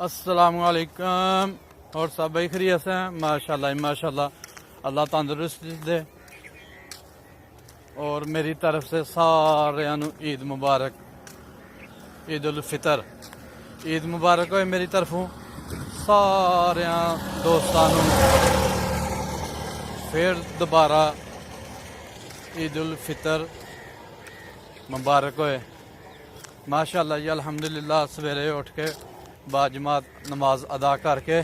अस्सलामुअलैकुम। और सब भाई खैरियत से हैं? माशाल्लाह माशाल्लाह, अल्लाह तंदुरुस्ती दे। और मेरी तरफ से सारे ईद मुबारक, ईद उल फितर, ईद मुबारक हो मेरी तरफों सारे दोस्तों। फिर दोबारा ईद उल फितर मुबारक होए माशाल्लाह जी। अल्हम्दुलिल्लाह सवेरे उठ के बाजमात नमाज अदा करके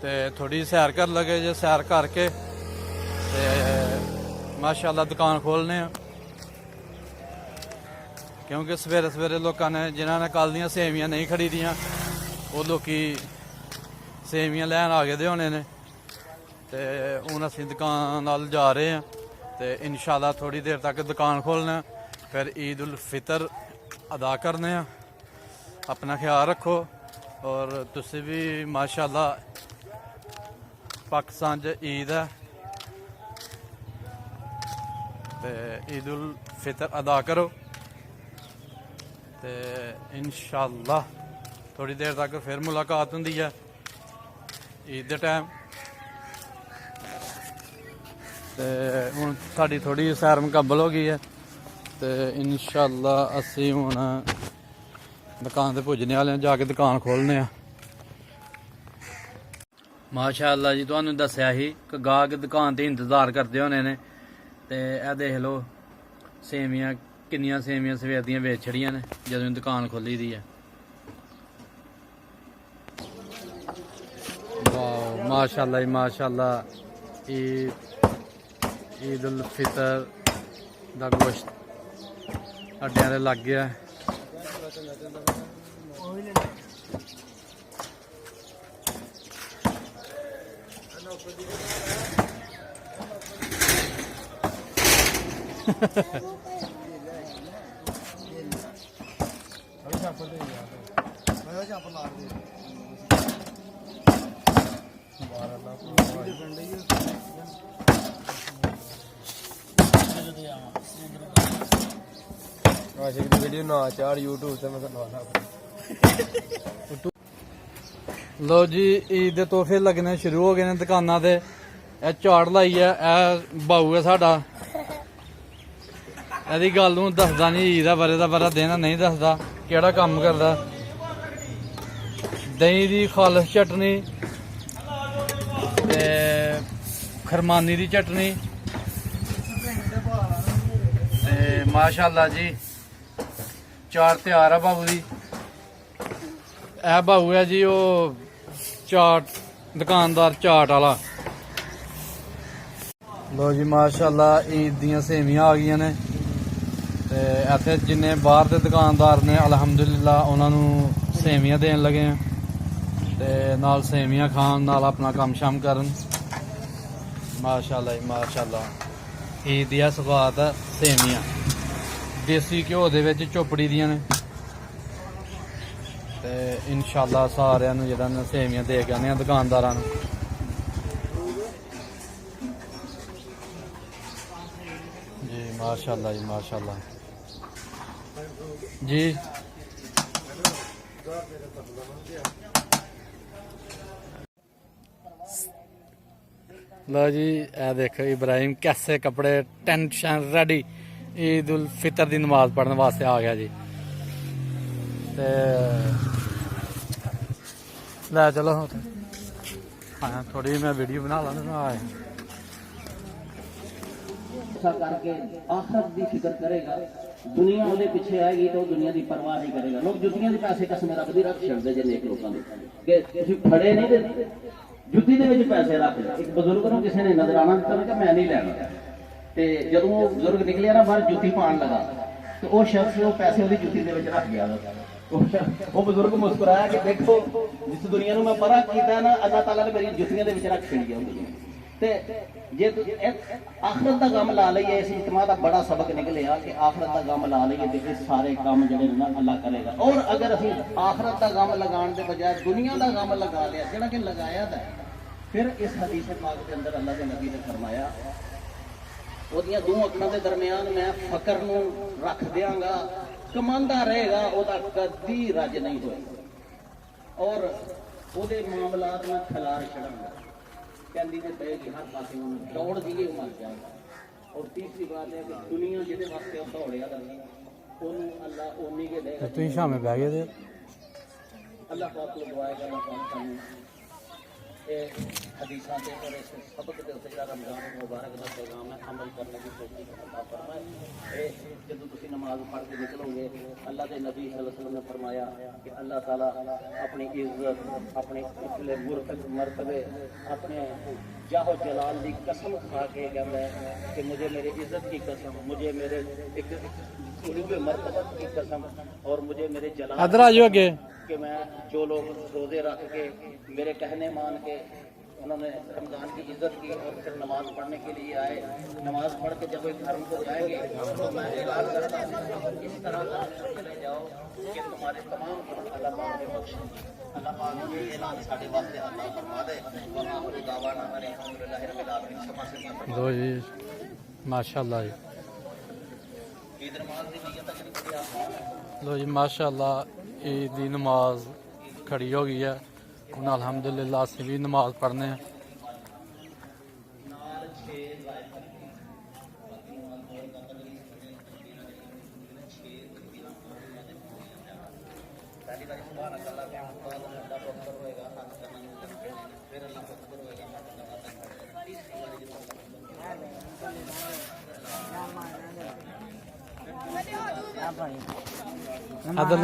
ते थोड़ी सैर कर लगे जे, सैर करके ते माशाल्लाह दुकान खोलने, क्योंकि सवेरे सवेरे लोगों ने जिन्होंने कल दियां सेवियां नहीं खड़ी दियां वो लोग सेवियां लैन आ गए होने ने। ते हुण असीं दुकान नाल जा रहे हैं ते इंशाल्लाह थोड़ी देर तक दुकान खोलने, फिर ईद उल फितर अदा करने। अपना ख्याल रखो और तुसी भी माशाल्लाह पाकिस्तान च ईद है ते ईद उल फितर अदा करो ते इंशाल्लाह थोड़ी देर तक फिर मुलाकात होंदी है ईद दे टाइम। ते हुण साडी थोड़ी सैर मुकम्मल हो गई है ते इंशाल्लाह असीं हुण दुकान ते पुज्जने वाले हैं, जाके दुकान खोलने। माशाअल्लाह जी, तुहानू दस्सिया ही कि गाहक दुकान ते इंतजार करते होने ने ते ए देख लो सेवियां, किन्नियां सेवियां सवेर दियां बेच छड़ियां ने जदों दुकान खोली दी है। वाह माशाअल्लाह जी माशाअल्लाह, ईद उल फितर दा गोश्त अड्डियां ते लग गया। वीडियो ना चार यूट्यूब से मैं लो जी, ईद दे तोहफे लगने शुरू हो गए ने दुकाना ते। ए झाड़ लाई है, ए बाऊ है साडा, एदी गल हूं दसदा नहीं, ईद दा बरे दा बरा दिन नहीं दसदा केड़ा कम करदा। दही दी खालस चटनी ते खरमानी दी चटनी ते माशाअल्लाह जी चार तैयार है बाबू दी। ए बाबू है जी वो चाट दुकानदार चाट वाला। लो जी माशाअल्लाह ईद दियां सेवियां आ गई ने ते इत्थे जिन्ने बाहर दे दुकानदार ने अल्हम्दुलिल्लाह उन्होंने सेवियां देन लगे हैं ते नाल सेवियां खान नाल अपना काम शाम करन। माशाअल्लाह जी माशाअल्लाह, ईद दी सवाद है सेवियां देसी घ्यो दे विच चोपड़ी दियां ने ते इंशाअल्लाह सारियां नूं जेहड़ा ने सेवियां दे के आने दुकानदारां नूं। जी माशाअल्लाह जी माशाअल्लाह जी। लो जी ए देखो इब्राहिम कैसे कपड़े टेंशन रेडी ईद उल फितर की नमाज पढ़ने वास्ते आ गया जी। ते लै चलो हाँ थोड़ी मैं वीडियो बना ला करके आखिरत की फिक्र करेगा, दुनिया वो पिछे आएगी तो दुनिया की परवाह नहीं करेगा। लोग जुत्तियां के पैसे कसम रब दी रख छड़ते जे नेक लोगों के फड़े नहीं दे जुत्ती दे विच पैसे रख। एक बजुर्ग नूं किसी ने नजराना दिता कि मैं नहीं लैना ते जदों वो बजुर्ग निकलिया ना बाहर जुत्ती पाण लगा तो वो शख्स वो पैसे उसकी जुत्ती दे विच रख गया। वो बजुर्ग मुस्कुराया कि देखो जिस दुनिया नूं मैं परा कीता ना अल्लाह ताला ने मेरी जुत्तियां दे विच रख छड़ी है। ते जे आखिरत का गम ला लईए, इस इज्तिमा का बड़ा सबक निकलिया कि आखिरत का गम ला लईए तो सारे काम जिहड़े ना अल्लाह करेगा। और अगर असीं आखिरत का गम लगाने के बजाय दुनिया का गम लगा लिया जिहड़ा कि लगाया था, फिर इस हदीस पाक के अंदर अल्लाह के नबी ने फरमाया ਉਹਦੀਆਂ ਦੋ ਅੱਖਾਂ ਦੇ ਦਰਮਿਆਨ ਮੈਂ ਫਕਰ ਨੂੰ ਰੱਖ ਦਿਆਂਗਾ, ਕਮਾਂਦਾ ਰਹੇਗਾ, ਉਹਦਾ ਕਦੀ ਰੱਜ ਨਹੀਂ ਹੋਏਗਾ। और ਉਹਦੇ ਮਾਮਲਾਤ ਨਾਲ ਖਿਲਾਰ ਛੜਾਂਗਾ ਕਹਿੰਦੀ ਤੇ ਪਏਗੀ ਹਰ ਪਾਸੇ ਉਹਨੂੰ ਦੌੜ ਜੀਏ ਮਰ ਜਾਏਗਾ और तीसरी बात है कि दुनिया जिहदे वास्ते ਉਹ ਦੌੜਿਆ ਕਰਨੀ ਉਹਨੂੰ ਅੱਲਾ ਉਨੀ ਕੇ ਦੇਗਾ ਤੁਸੀਂ ਸ਼ਾਮੇ ਬਹਿ ਗਏ ਤੇ अल्लाह पाक को दुआ करना चाहूँ ये हदीसां ते और इस सबक दे उत्ते जेहड़ा रमजान मुबारक दा पैगाम है अमल करने की कोशिश करना फरमाए ये जब तुसी नमाज पढ़ के निकलोगे अल्लाह के नबी सल्लल्लाहु अलैहि वसल्लम ने फरमाया कि अल्लाह ताला अपनी इज्जत अपने उतले मर्तबे अपने जाहो जलाल की कसम खा के कहता है कि मुझे मेरी इज्जत की कसम मुझे मेरे एक उलूबे मर्तबत की कसम और मुझे मेरे जलाल इधर आ जाओ अगे कि मैं जो लोग रोजे रख के मेरे कहने मान के उन्होंने रमज़ान की इज्जत की और फिर नमाज पढ़ने के लिए आए नमाज पढ़ के जब एक घर को जाएंगे तो मैं ऐलान करता हूँ इस तरह से चले जाओ कि तुम्हारे तमाम गुनाह अल्लाह पाक ने बख्शे अल्लाह पाक ने ऐलान साढ़े वास्ते अल्लाह फरमा दे और आखिर दावाना अल्हम्दुलिल्लाह रब्बिल आलमीन क्षमा से लो जी माशाअल्लाह जी ईद नमाज की नियत करी आसान लो जी माशाअल्लाह ईद की नमाज खड़ी हो गई है ਹੁਣ अल्हम्दुलिल्लाह ਅਸੀਂ ਵੀ नमाज पढ़ने हैं अदल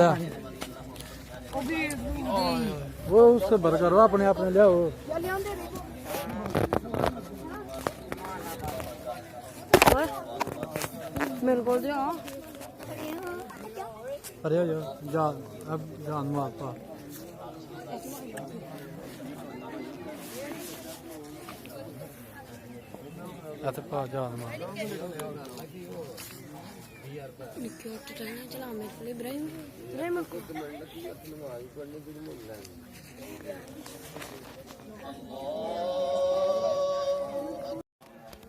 वो उससे भर करो अपने अपने ले आओ मेरे को दे अरे हो जाओ जान अब जान मारता पा जान मार चला मेरे को इब्राहिम इब्राहिम को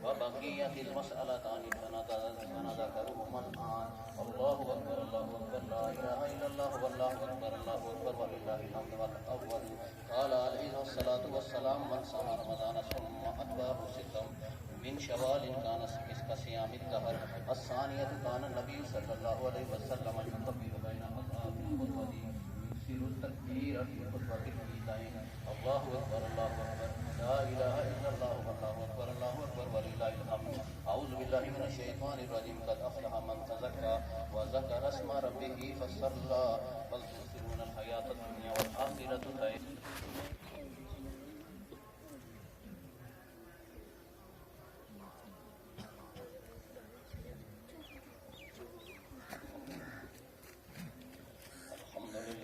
وبقيت المسألتان فنذكرهما الآن الله أكبر لا إله إلا الله والله أكبر ولله الحمد والأول قال عليه الصلاة والسلام من صام رمضان ثم أتبعه ستا من شوال كان كصيام الدهر الثانية كان النبي صلى الله عليه وسلم يكبر بين أصحابه الخطبة يكثر التكبير في خطبة العيدين الله أكبر لا إله إلا الله والله أكبر ولله الحمد أعوذ بالله من الشيطان الرجيم قد أفلح من تزكى وذكر اسم ربه فصلى بل تؤثرون الحياة الدنيا والآخرة خير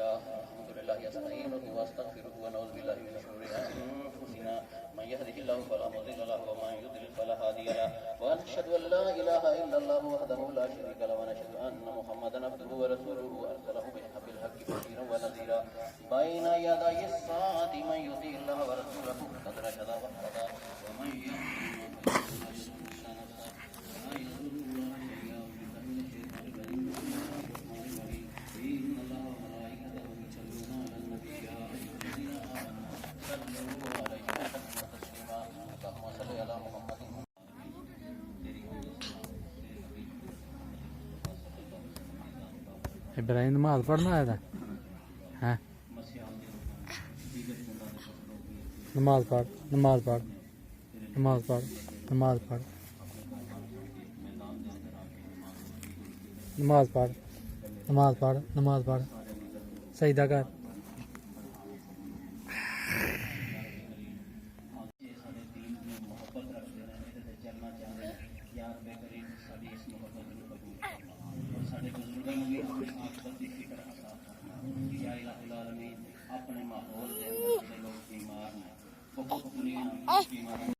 الحمد لله يستعينه واستغفره ونعوذ بالله من شرور أنفسنا من يهده الله فلا مضل له ومن يضلل فلا هادي له ونشهد أن لا إله إلا الله وحده لا شريك له ونشهد أن محمدا عبده ورسوله أرسله بالحق بشيرا ونذيرا بين يدي الساعة من يطيع الله ورسوله فقد رشد واهتدى ومن इब्राहिम नमाज पढ़ना आया था हैं नमाज पढ़ नमाज पढ़ नमाज पढ़ नमाज पढ़ नमाज पढ़ नमाज पढ़ नमाज पढ़ सजदा कर अपने माहौल से लोग बीमार हैं बहुत दुनिया बीमार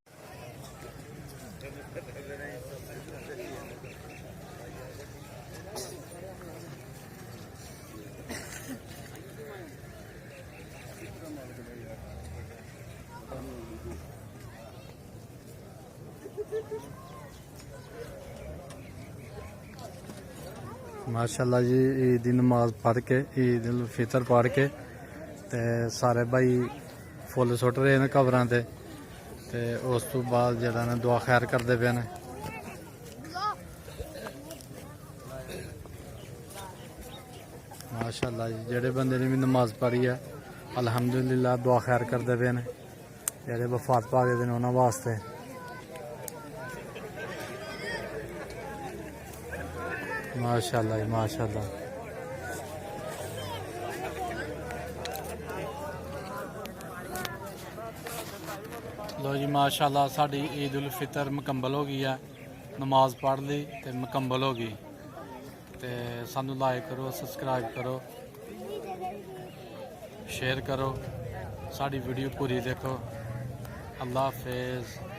माशाल्लाह जी ईद की नमाज पढ़ के ईद उल फितर पढ़ के ਤੇ ਸਾਰੇ ਭਾਈ ਫੁੱਲ ਸੁੱਟ ਰਹੇ ਨੇ ਕਬਰਾਂ ਤੇ ਉਸ ਤੋਂ ਬਾਅਦ ਜਿਹੜਾ ਨੇ ਦੁਆ ਖੈਰ ਕਰਦੇ ਪਏ ਨੇ। माशाअल्लाह जी जेड़े बंदे ने भी नमाज पढ़ी है अल्हम्दुलिल्लाह दुआ खैर करते पे ने जेड़े वफात पा गए ने उन्होंने वास्ते। माशाअल्लाह जी माशाअल्लाह। लो जी माशाअल्लाह साड़ी ईद उल फितर मुकम्मल हो गई है, नमाज पढ़ ली तो मुकम्मल हो गई। ते सानू लाइक करो, सब्सक्राइब करो, शेयर करो, साड़ी वीडियो पूरी देखो। अल्लाह हाफिज़।